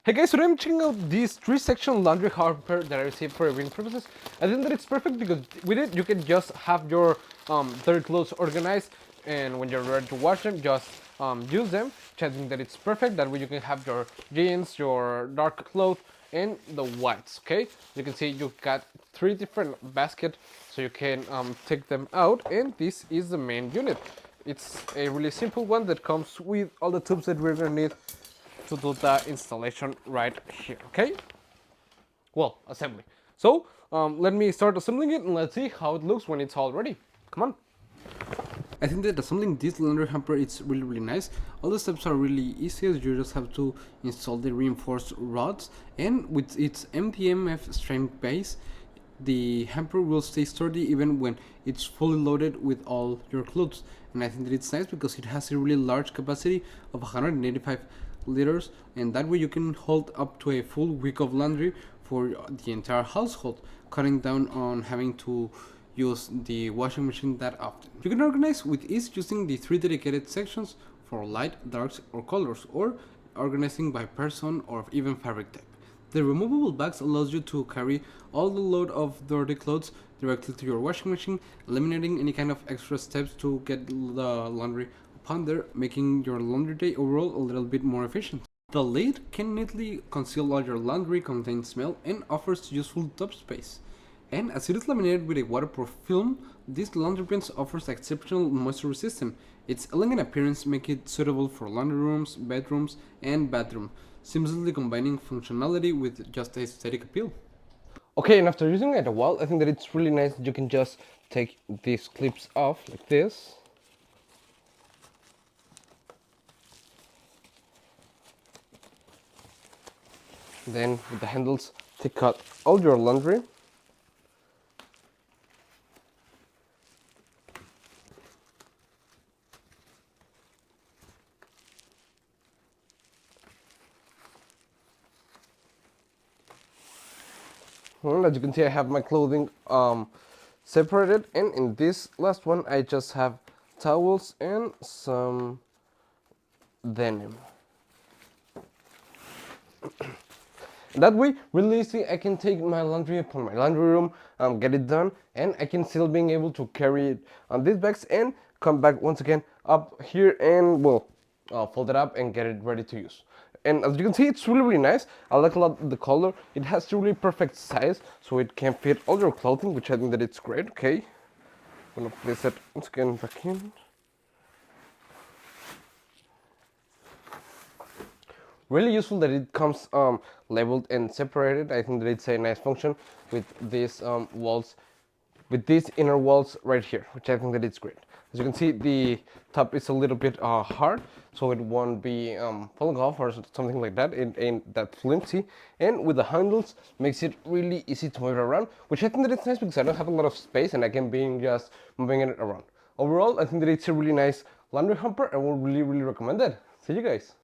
Hey guys, today I'm checking out this 3-section laundry hamper that I received for reading purposes. I think that it's perfect because with it you can just have your dirty clothes organized, and when you're ready to wash them, just use them. I think that it's perfect. That way you can have your jeans, your dark clothes, and the whites. Okay, you can see you got 3 different baskets, so you can take them out. And this is the main unit. It's a really simple one that comes with all the tubes that we're gonna need to do the installation right here, okay? Well, assembly. So, let me start assembling it and let's see how it looks when it's all ready. Come on. I think that assembling this laundry hamper is really nice. All the steps are really easy, as you just have to install the reinforced rods, and with its MDF strength base, the hamper will stay sturdy even when it's fully loaded with all your clothes. And I think that it's nice because it has a really large capacity of 185 liters, and that way you can hold up to a full week of laundry for the entire household, cutting down on having to use the washing machine that often. You can organize with ease using the 3 dedicated sections for light, darks, or colors, or organizing by person or even fabric type. The removable bags allows you to carry all the load of dirty clothes directly to your washing machine, eliminating any kind of extra steps to get the laundry upon there, making your laundry day overall a little bit more efficient. The lid can neatly conceal all your laundry, contains smell, and offers useful top space. And as it is laminated with a waterproof film, this laundry rinse offers exceptional moisture resistance. Its elegant appearance makes it suitable for laundry rooms, bedrooms, and bathroom, seamlessly combining functionality with just aesthetic appeal. Okay, and after using it a while, I think that it's really nice that you can just take these clips off like this. Then with the handles, take out all your laundry. Well, as you can see, I have my clothing separated, and in this last one I just have towels and some denim. That way, really easy, I can take my laundry upon my laundry room, get it done, and I can still being able to carry it on these bags and come back once again up here and, well, fold it up and get it ready to use. And as you can see, it's really nice. I like a lot the color. It has really perfect size, so it can fit all your clothing, which I think that it's great. Okay, I'm gonna place it once again back in. Really useful that it comes labeled and separated. I think that it's a nice function with these walls, with these inner walls right here, which I think that it's great. As you can see, the top is a little bit hard, so it won't be falling off or something like that. It ain't that flimsy, and with the handles, makes it really easy to move it around, which I think that it's nice because I don't have a lot of space and I can be just moving it around. Overall, I think that it's a really nice laundry hamper. I would really recommend it. See you guys.